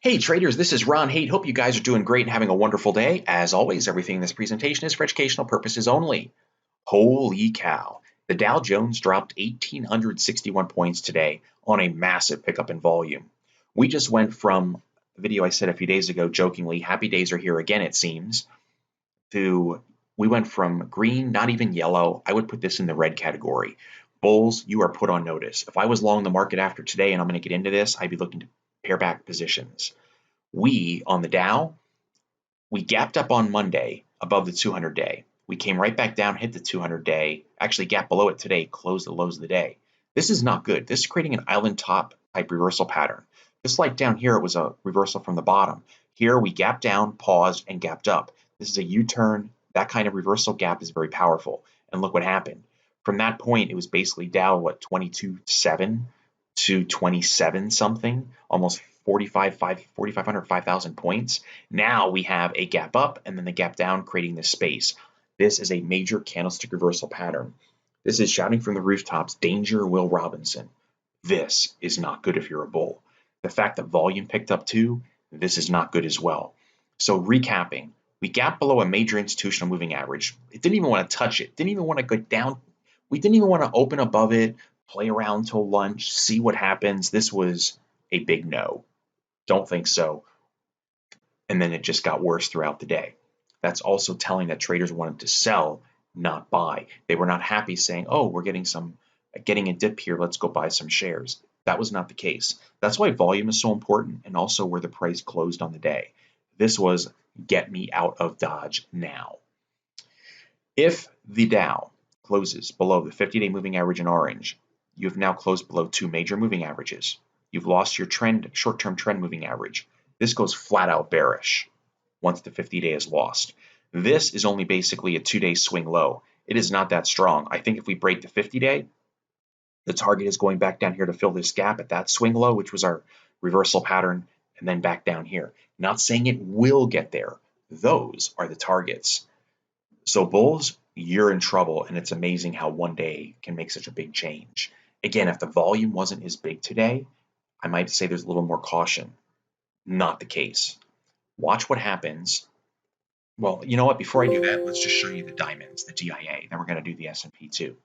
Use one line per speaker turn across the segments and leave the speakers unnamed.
Hey traders, this is Ron Haight. Hope you guys are doing great and having a wonderful day. As always, everything in this presentation is for educational purposes only. Holy cow. The Dow Jones dropped 1,861 points today on a massive pickup in volume. We just went from the video I said a few days ago, jokingly, happy days are here again, it seems, to we went from green, not even yellow. I would put this in the red category. Bulls, you are put on notice. If I was long the market after today, and I'm going to get into this, I'd be looking to pair back positions. We, on the Dow, we gapped up on Monday above the 200-day. We came right back down, hit the 200-day, actually gapped below it today, closed the lows of the day. This is not good. This is creating an island top type reversal pattern. Just like down here, it was a reversal from the bottom. Here, we gapped down, paused, and gapped up. This is a U-turn. That kind of reversal gap is very powerful. And look what happened. From that point, it was basically Dow, 22.7 to 27 something, almost 4,500, 5,000 points. Now we have a gap up and then the gap down, creating this space. This is a major candlestick reversal pattern. This is shouting from the rooftops, danger, Will Robinson. This is not good if you're a bull. The fact that volume picked up too, this is not good as well. So recapping, we gapped below a major institutional moving average. It didn't even want to touch it, didn't even want to go down. We didn't even want to open above it, play around till lunch, see what happens. This was a big no. Don't think so. And then it just got worse throughout the day. That's also telling that traders wanted to sell, not buy. They were not happy saying, oh, we're getting a dip here, let's go buy some shares. That was not the case. That's why volume is so important, and also where the price closed on the day. This was get me out of Dodge now. If the Dow closes below the 50-day moving average in orange, you have now closed below two major moving averages. You've lost your short-term trend moving average. This goes flat out bearish once the 50-day is lost. This is only basically a 2-day swing low. It is not that strong. I think if we break the 50-day, the target is going back down here to fill this gap at that swing low, which was our reversal pattern, and then back down here. Not saying it will get there. Those are the targets. So bulls, you're in trouble, and it's amazing how one day can make such a big change. Again, if the volume wasn't as big today, I might say there's a little more caution. Not the case. Watch what happens. Well, you know what? Before I do that, let's just show you the diamonds, the DIA. Then we're going to do the S&P too.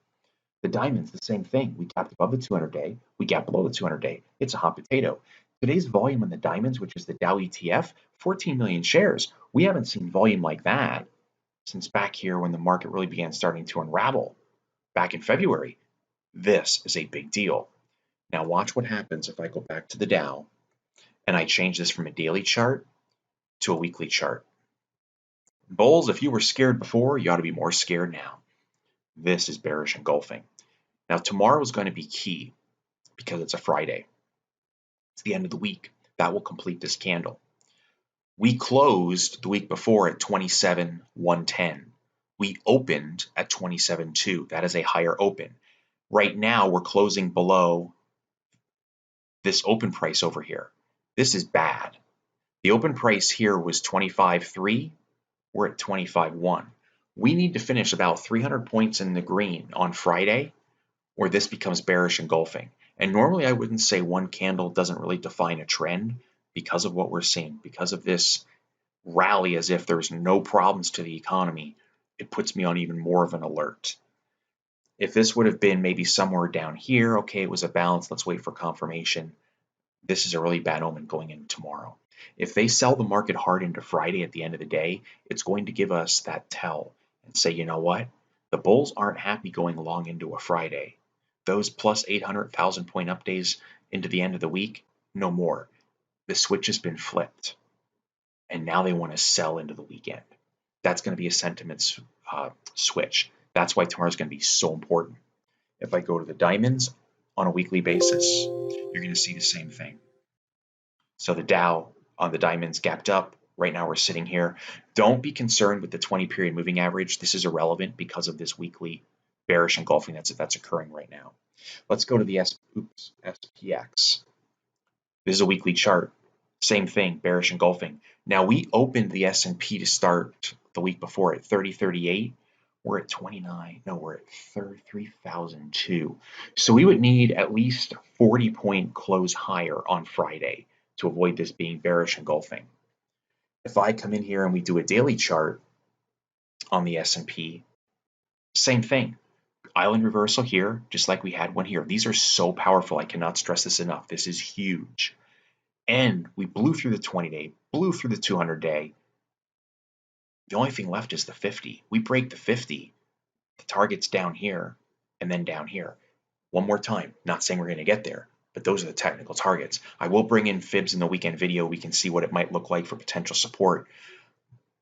The diamonds, the same thing. We gapped above the 200-day. We gapped below the 200-day. It's a hot potato. Today's volume in the diamonds, which is the Dow ETF, 14 million shares. We haven't seen volume like that since back here when the market really began starting to unravel back in February. This is a big deal. Now watch what happens if I go back to the Dow and I change this from a daily chart to a weekly chart. Bulls, if you were scared before, you ought to be more scared now. This is bearish engulfing. Now tomorrow is going to be key because it's a Friday. It's the end of the week. That will complete this candle. We closed the week before at 27,110. We opened at 27.2. That is a higher open. Right now we're closing below this open price over here. This is bad. The open price here was 25.3. We're at 25.1. We need to finish about 300 points in the green on Friday, or this becomes bearish engulfing. And normally I wouldn't say one candle doesn't really define a trend because of what we're seeing, because of this rally as if there's no problems to the economy. It puts me on even more of an alert. If this would have been maybe somewhere down here, okay, it was a balance, let's wait for confirmation. This is a really bad omen going into tomorrow. If they sell the market hard into Friday at the end of the day, it's going to give us that tell and say, you know what? The bulls aren't happy going long into a Friday. Those plus 800,000 point up days into the end of the week, no more. The switch has been flipped. And now they want to sell into the weekend. That's going to be a sentiment switch. That's why tomorrow is going to be so important. If I go to the diamonds on a weekly basis, you're going to see the same thing. So the Dow on the diamonds gapped up. Right now we're sitting here. Don't be concerned with the 20-period moving average. This is irrelevant because of this weekly bearish engulfing that's occurring right now. Let's go to the SPX. This is a weekly chart. Same thing, bearish engulfing. Now we opened the S&P to start the week before at 3038. We're at 29. No, we're at 33,002. So we would need at least 40-point close higher on Friday to avoid this being bearish engulfing. If I come in here and we do a daily chart on the S&P, same thing. Island reversal here, just like we had one here. These are so powerful. I cannot stress this enough. This is huge. And we blew through the 20-day, blew through the 200-day. The only thing left is the 50. We break the 50. The target's down here and then down here. One more time, not saying we're going to get there, but those are the technical targets. I will bring in fibs in the weekend video. We can see what it might look like for potential support.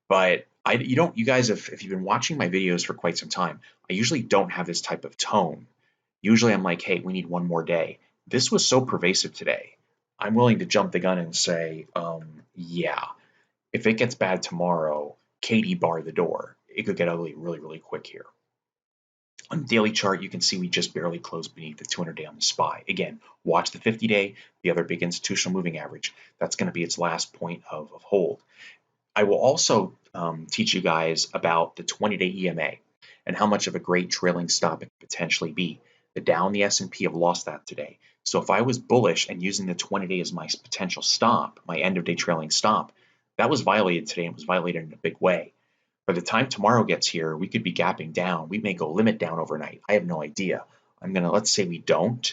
But you guys, if you've been watching my videos for quite some time, I usually don't have this type of tone. Usually I'm like, hey, we need one more day. This was so pervasive today. I'm willing to jump the gun and say, yeah, if it gets bad tomorrow, Katie bar the door. It could get ugly really, really quick here. On the daily chart, you can see we just barely closed beneath the 200-day on the SPY. Again, watch the 50-day, the other big institutional moving average. That's going to be its last point of hold. I will also teach you guys about the 20-day EMA and how much of a great trailing stop it could potentially be. The Dow and the S&P have lost that today. So if I was bullish and using the 20-day as my potential stop, my end-of-day trailing stop, that was violated today and was violated in a big way. By the time tomorrow gets here, we could be gapping down. We may go limit down overnight. I have no idea. Let's say we don't,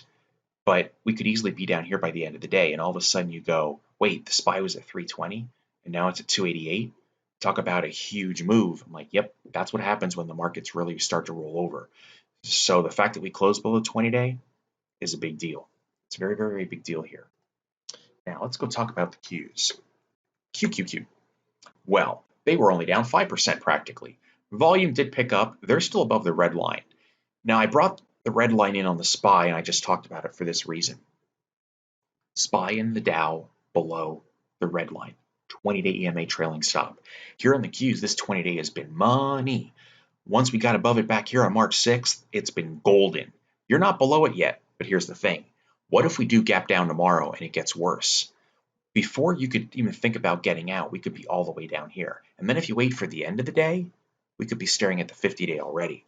but we could easily be down here by the end of the day. And all of a sudden you go, wait, the SPY was at 320 and now it's at 288. Talk about a huge move. I'm like, yep, that's what happens when the markets really start to roll over. So the fact that we closed below 20-day is a big deal. It's a very, very, very big deal here. Now let's go talk about the Qs. QQQ. Well, they were only down 5% practically. Volume did pick up. They're still above the red line. Now, I brought the red line in on the SPY, and I just talked about it for this reason. SPY and the Dow below the red line. 20-day EMA trailing stop. Here on the Qs, this 20-day has been money. Once we got above it back here on March 6th, it's been golden. You're not below it yet, but here's the thing. What if we do gap down tomorrow and it gets worse? Before you could even think about getting out, we could be all the way down here. And then if you wait for the end of the day, we could be staring at the 50-day already.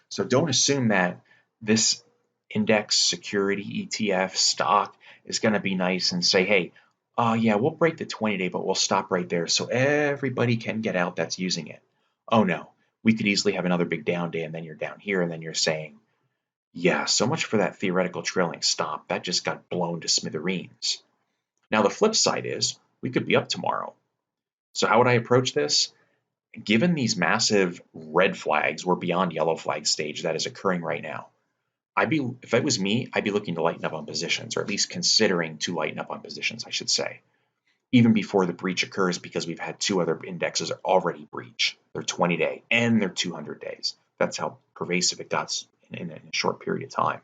So don't assume that this index, security, ETF, stock is going to be nice and say, hey, yeah, we'll break the 20-day, but we'll stop right there so everybody can get out that's using it. Oh, no. We could easily have another big down day, and then you're down here, and then you're saying, yeah, so much for that theoretical trailing stop. That just got blown to smithereens. Now, the flip side is we could be up tomorrow. So how would I approach this? Given these massive red flags, we're beyond yellow flag stage that is occurring right now. If it was me, I'd be looking to lighten up on positions, or at least considering to lighten up on positions, I should say, even before the breach occurs, because we've had two other indexes already breach. They're 20-day and they're 200 days. That's how pervasive it got in a short period of time.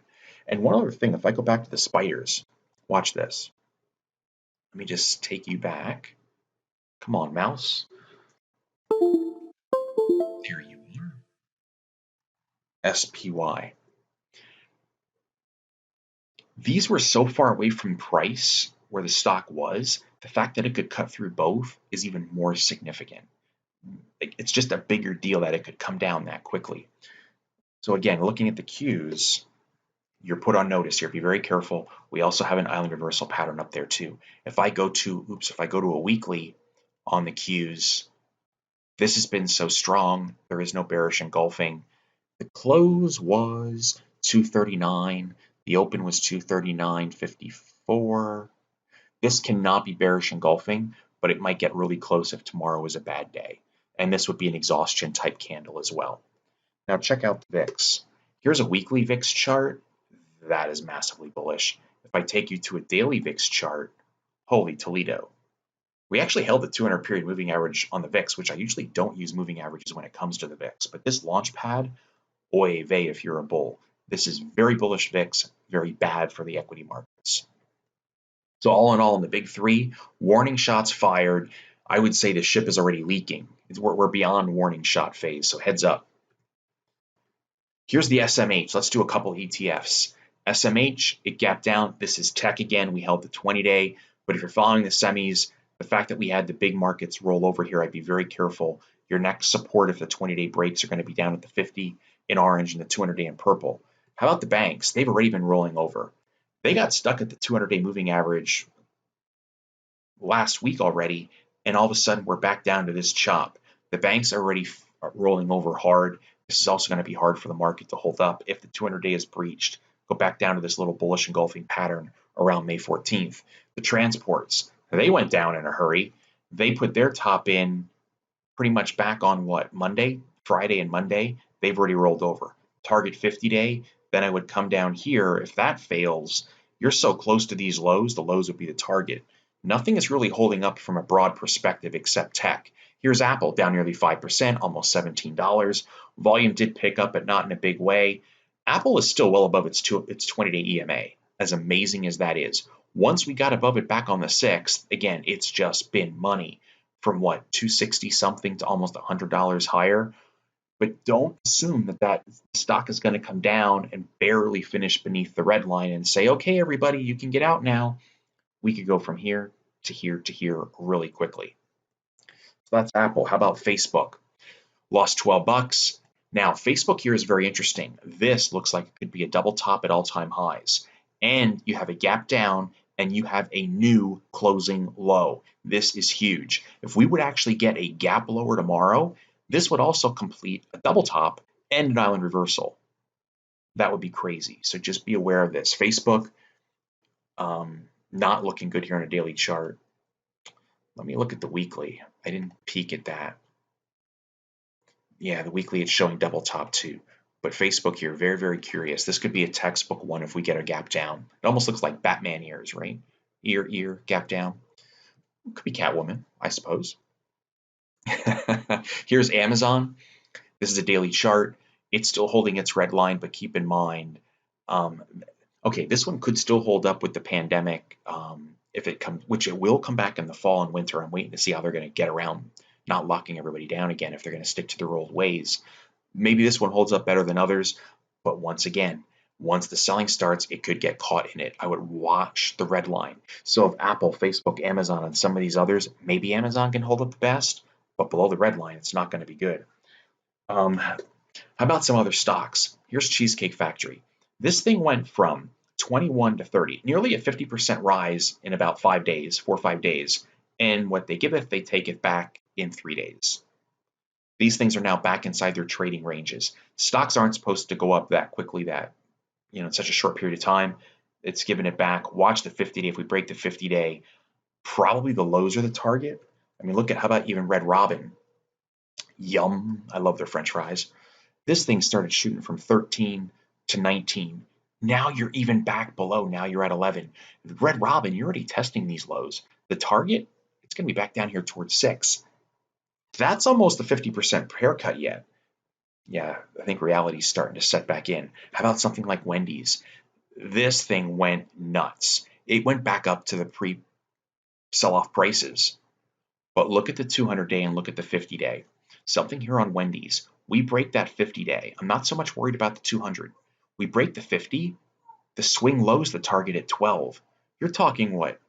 And one other thing, if I go back to the spiders, watch this. Let me just take you back. Come on, mouse. There you are. SPY. These were so far away from price where the stock was, the fact that it could cut through both is even more significant. It's just a bigger deal that it could come down that quickly. So again, looking at the Qs, you're put on notice here. Be very careful. We also have an island reversal pattern up there too. If I go to a weekly on the Qs, this has been so strong. There is no bearish engulfing. The close was 239. The open was 239.54. This cannot be bearish engulfing, but it might get really close if tomorrow is a bad day. And this would be an exhaustion type candle as well. Now check out the VIX. Here's a weekly VIX chart. That is massively bullish. If I take you to a daily VIX chart, holy Toledo. We actually held the 200 period moving average on the VIX, which I usually don't use moving averages when it comes to the VIX. But this launch pad, oy vey if you're a bull. This is very bullish VIX, very bad for the equity markets. So all in all, in the big three, warning shots fired. I would say the ship is already leaking. We're beyond warning shot phase, so heads up. Here's the SMH. Let's do a couple ETFs. SMH, it gapped down. This is tech again. We held the 20-day. But if you're following the semis, the fact that we had the big markets roll over here, I'd be very careful. Your next support, if the 20-day breaks, are going to be down at the 50 in orange and the 200-day in purple. How about the banks? They've already been rolling over. They got stuck at the 200-day moving average last week already, and all of a sudden we're back down to this chop. The banks are already rolling over hard. This is also going to be hard for the market to hold up if the 200-day is breached. Go back down to this little bullish engulfing pattern around May 14th. The transports, they went down in a hurry. They put their top in pretty much back on what, Monday, Friday and Monday. They've already rolled over. Target 50-day, then I would come down here. If that fails, you're so close to these lows, the lows would be the target. Nothing is really holding up from a broad perspective except tech. Here's Apple down nearly 5%, almost $17. Volume did pick up, but not in a big way. Apple is still well above its 20-day EMA, as amazing as that is. Once we got above it back on the 6th, again, it's just been money from what, 260 something to almost $100 higher. But don't assume that that stock is going to come down and barely finish beneath the red line and say, okay, everybody, you can get out now. We could go from here to here to here really quickly. So that's Apple. How about Facebook? Lost 12 bucks. Now, Facebook here is very interesting. This looks like it could be a double top at all-time highs. And you have a gap down and you have a new closing low. This is huge. If we would actually get a gap lower tomorrow, this would also complete a double top and an island reversal. That would be crazy. So just be aware of this. Facebook, not looking good here on a daily chart. Let me look at the weekly. I didn't peek at that. Yeah, the weekly it's showing double top too. But Facebook here, very, very curious. This could be a textbook one if we get a gap down. It almost looks like Batman ears, right? Ear, gap down. It could be Catwoman, I suppose. Here's Amazon. This is a daily chart. It's still holding its red line, but keep in mind, okay, this one could still hold up with the pandemic if it comes, which it will come back in the fall and winter. I'm waiting to see how they're going to get around not locking everybody down again if they're going to stick to their old ways. Maybe this one holds up better than others, but once again, once the selling starts, it could get caught in it. I would watch the red line. So if Apple, Facebook, Amazon, and some of these others, maybe Amazon can hold up the best, but below the red line, it's not going to be good. How about some other stocks? Here's Cheesecake Factory. This thing went from 21 to 30, nearly a 50% rise in about 5 days, 4 or 5 days. And what they give it, they take it back in 3 days. These things are now back inside their trading ranges. Stocks aren't supposed to go up that quickly, that, in such a short period of time. It's giving it back. Watch the 50-day. If we break the 50-day, probably the lows are the target. I mean, look at how about even Red Robin. Yum. I love their French fries. This thing started shooting from 13 to 19. Now you're even back below. Now you're at 11. Red Robin, you're already testing these lows. The target, it's going to be back down here towards 6. That's almost a 50% haircut yet. Yeah, I think reality's starting to set back in. How about something like Wendy's? This thing went nuts. It went back up to the pre-sell-off prices. But look at the 200-day and look at the 50-day. Something here on Wendy's. We break that 50-day. I'm not so much worried about the 200. We break the 50, the swing lows the target at 12. You're talking what?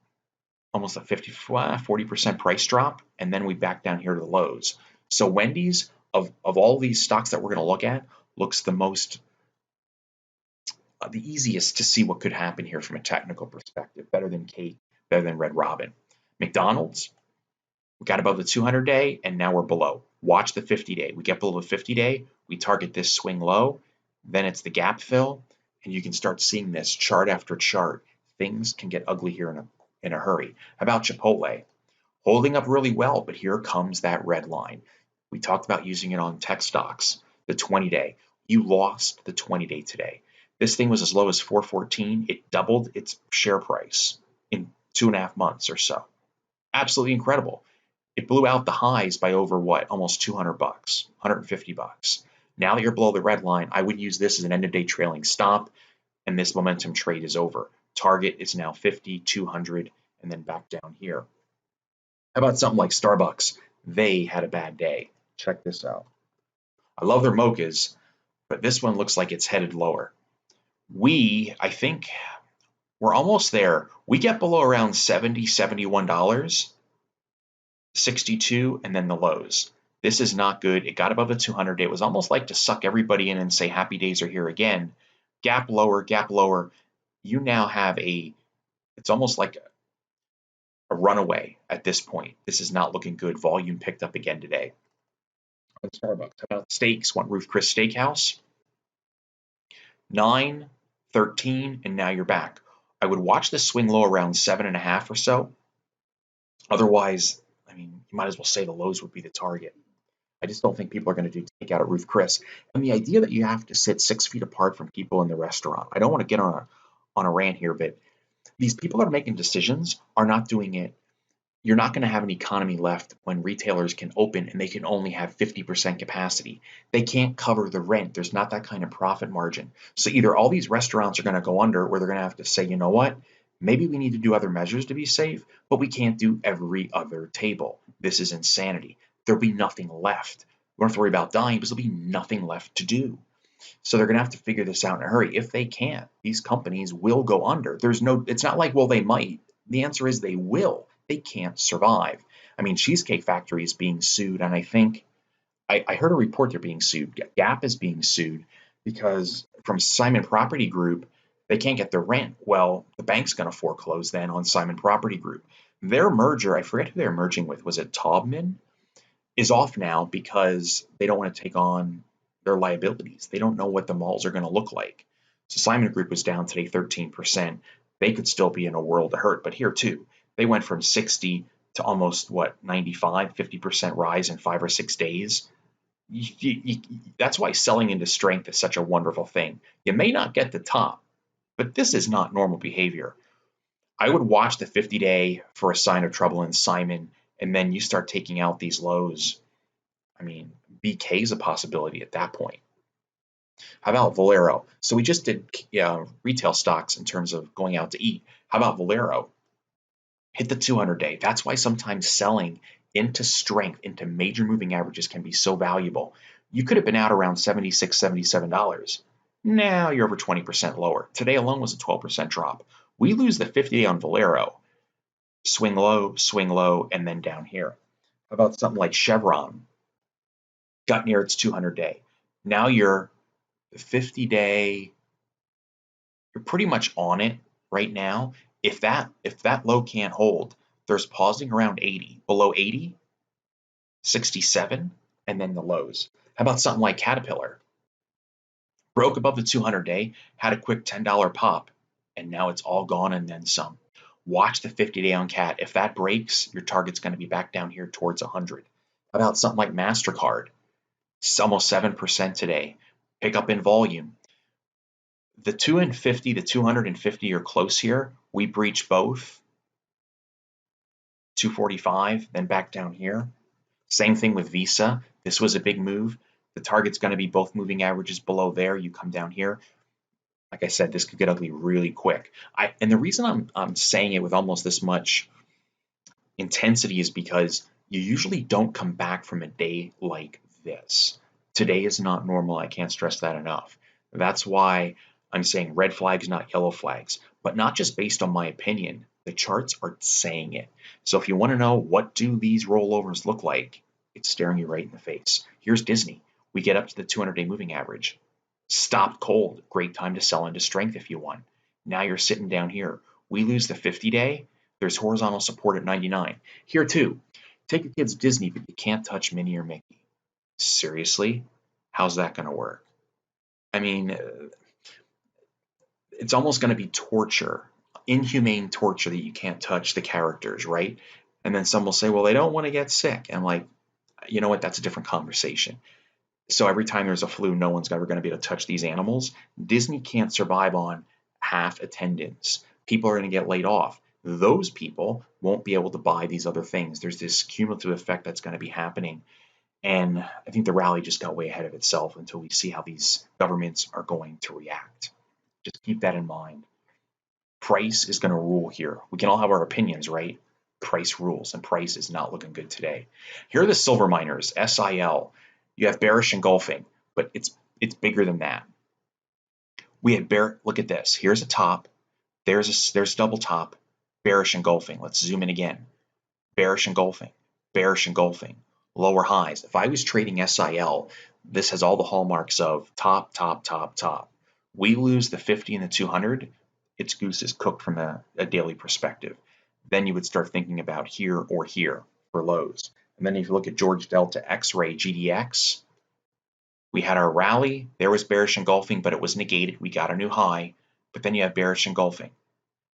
Almost a 40% price drop, and then we back down here to the lows. So Wendy's, of all these stocks that we're going to look at, looks the most, the easiest to see what could happen here from a technical perspective. Better than Cake, better than Red Robin. McDonald's, we got above the 200-day, and now we're below. Watch the 50-day. We get below the 50-day, we target this swing low, then it's the gap fill, and you can start seeing this chart after chart. Things can get ugly here in a hurry. How about Chipotle? Holding up really well, but here comes that red line. We talked about using it on tech stocks. The 20-day. You lost the 20-day today. This thing was as low as 414. It doubled its share price in 2.5 months or so. Absolutely incredible. It blew out the highs by over what? Almost 200 bucks, 150 bucks. Now that you're below the red line, I would use this as an end-of-day trailing stop, and this momentum trade is over. Target is now 50, 200, and then back down here. How about something like Starbucks? They had a bad day. Check this out. I love their mochas, but this one looks like it's headed lower. I think we're almost there. We get below around $70, $71, 62, and then the lows. This is not good. It got above the 200-day. It was almost like to suck everybody in and say happy days are here again. Gap lower, gap lower. You now have it's almost like a runaway at this point. This is not looking good. Volume picked up again today. Starbucks. How about steaks? Want Ruth Chris Steakhouse? 9, 13, and now you're back. I would watch this swing low around 7.5 or so. Otherwise, I mean, you might as well say the lows would be the target. I just don't think people are going to do takeout at Ruth Chris. And the idea that you have to sit 6 feet apart from people in the restaurant. I don't want to get on a rant here, but these people that are making decisions are not doing it. You're not going to have an economy left when retailers can open and they can only have 50% capacity. They can't cover the rent. There's not that kind of profit margin. So either all these restaurants are going to go under, or they're going to have to say, you know what, maybe we need to do other measures to be safe, but we can't do every other table. This is insanity. There'll be nothing left. We don't have to worry about dying because there'll be nothing left to do. So they're going to have to figure this out in a hurry. If they can't, these companies will go under. It's not like, well, they might. The answer is they will. They can't survive. I mean, Cheesecake Factory is being sued, and I think I heard a report they're being sued. Gap is being sued because from Simon Property Group, they can't get their rent. Well, the bank's going to foreclose then on Simon Property Group. Their merger, I forget who they're merging with. Was it Taubman? Is off now because they don't want to take on their liabilities. They don't know what the malls are going to look like. So Simon Group was down today 13%. They could still be in a world of hurt, but here too, they went from 60 to almost 95, 50% rise in 5 or 6 days. That's why selling into strength is such a wonderful thing. You may not get the top, but this is not normal behavior. I would watch the 50-day for a sign of trouble in Simon, and then you start taking out these lows. I mean, BK is a possibility at that point. How about Valero? So we just did retail stocks in terms of going out to eat. How about Valero? Hit the 200-day. That's why sometimes selling into strength, into major moving averages can be so valuable. You could have been out around $76, $77. Now you're over 20% lower. Today alone was a 12% drop. We lose the 50-day on Valero. Swing low, and then down here. How about something like Chevron? Got near its 200-day. Now you're the 50-day, you're pretty much on it right now. If that low can't hold, there's pausing around 80. Below 80, 67, and then the lows. How about something like Caterpillar? Broke above the 200-day, had a quick $10 pop, and now it's all gone and then some. Watch the 50-day on Cat. If that breaks, your target's going to be back down here towards 100. How about something like MasterCard? It's almost 7% today. Pick up in volume. The 250, the 250 are close here. We breach both. 245, then back down here. Same thing with Visa. This was a big move. The target's going to be both moving averages below there. You come down here. Like I said, this could get ugly really quick. And the reason I'm saying it with almost this much intensity is because you usually don't come back from a day like this. Today is not normal. I can't stress that enough. That's why I'm saying red flags, not yellow flags, but not just based on my opinion. The charts are saying it. So if you want to know what do these rollovers look like, it's staring you right in the face. Here's Disney. We get up to the 200-day moving average. Stopped cold. Great time to sell into strength if you want. Now you're sitting down here. We lose the 50-day. There's horizontal support at 99. Here too. Take your kids Disney, but you can't touch Minnie or Mickey. Seriously? How's that going to work? I mean, it's almost going to be torture, inhumane torture that you can't touch the characters, right? And then some will say, well, they don't want to get sick. And I'm like, you know what? That's a different conversation. So every time there's a flu, no one's ever going to be able to touch these animals. Disney can't survive on half attendance. People are going to get laid off. Those people won't be able to buy these other things. There's this cumulative effect that's going to be happening. And I think the rally just got way ahead of itself until we see how these governments are going to react. Just keep that in mind. Price is going to rule here. We can all have our opinions, right? Price rules, and price is not looking good today. Here are the silver miners, SIL. You have bearish engulfing, but it's bigger than that. We had look at this. Here's a top. There's double top. Bearish engulfing. Let's zoom in again. Bearish engulfing. Bearish engulfing. Lower highs. If I was trading SIL, this has all the hallmarks of top, top, top, top. We lose the 50 and the 200. Its goose is cooked from a daily perspective. then you would start thinking about here or here for lows. And then if you look at George Delta X-ray, GDX, we had our rally. There was bearish engulfing, but it was negated. We got a new high, but then you have bearish engulfing.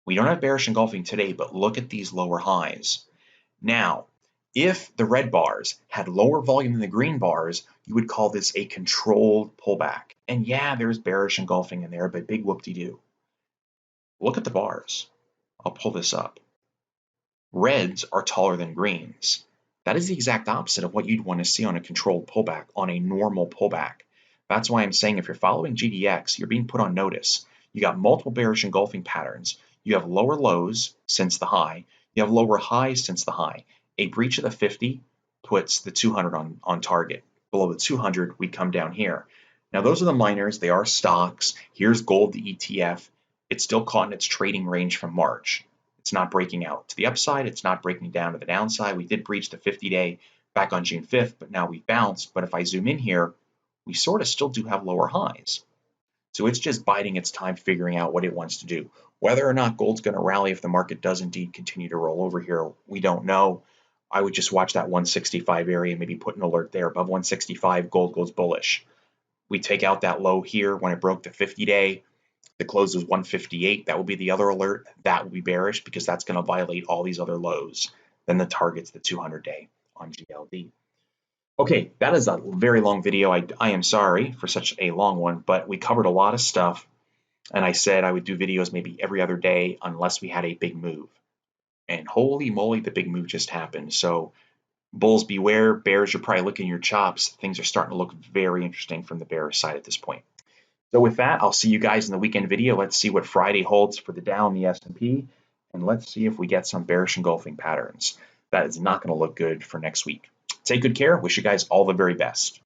We don't have bearish engulfing today, but look at these lower highs. Now, if the red bars had lower volume than the green bars, you would call this a controlled pullback. And yeah, there's bearish engulfing in there, but big whoop-de-doo. Look at the bars. I'll pull this up. Reds are taller than greens. That is the exact opposite of what you'd want to see on a controlled pullback, on a normal pullback. That's why I'm saying if you're following GDX, you're being put on notice. You got multiple bearish engulfing patterns. You have lower lows since the high. You have lower highs since the high. A breach of the 50 puts the 200 on target. Below the 200, we come down here. Now, those are the miners. They are stocks. Here's gold, the ETF. It's still caught in its trading range from March. It's not breaking out to the upside. It's not breaking down to the downside. We did breach the 50-day back on June 5th, but now we've bounced. But if I zoom in here, we sort of still do have lower highs. So it's just biding its time, figuring out what it wants to do. Whether or not gold's going to rally if the market does indeed continue to roll over here, we don't know. I would just watch that 165 area, maybe put an alert there. Above 165, gold goes bullish. We take out that low here when it broke the 50-day. The close was 158. That will be the other alert. That will be bearish because that's going to violate all these other lows. Then the target's the 200-day on GLD. Okay, that is a very long video. I am sorry for such a long one, but we covered a lot of stuff. And I said I would do videos maybe every other day unless we had a big move. And holy moly, the big move just happened. So bulls beware, bears, you're probably licking your chops. Things are starting to look very interesting from the bearish side at this point. So with that, I'll see you guys in the weekend video. Let's see what Friday holds for the Dow and the S&P, and let's see if we get some bearish engulfing patterns. That is not going to look good for next week. Take good care. Wish you guys all the very best.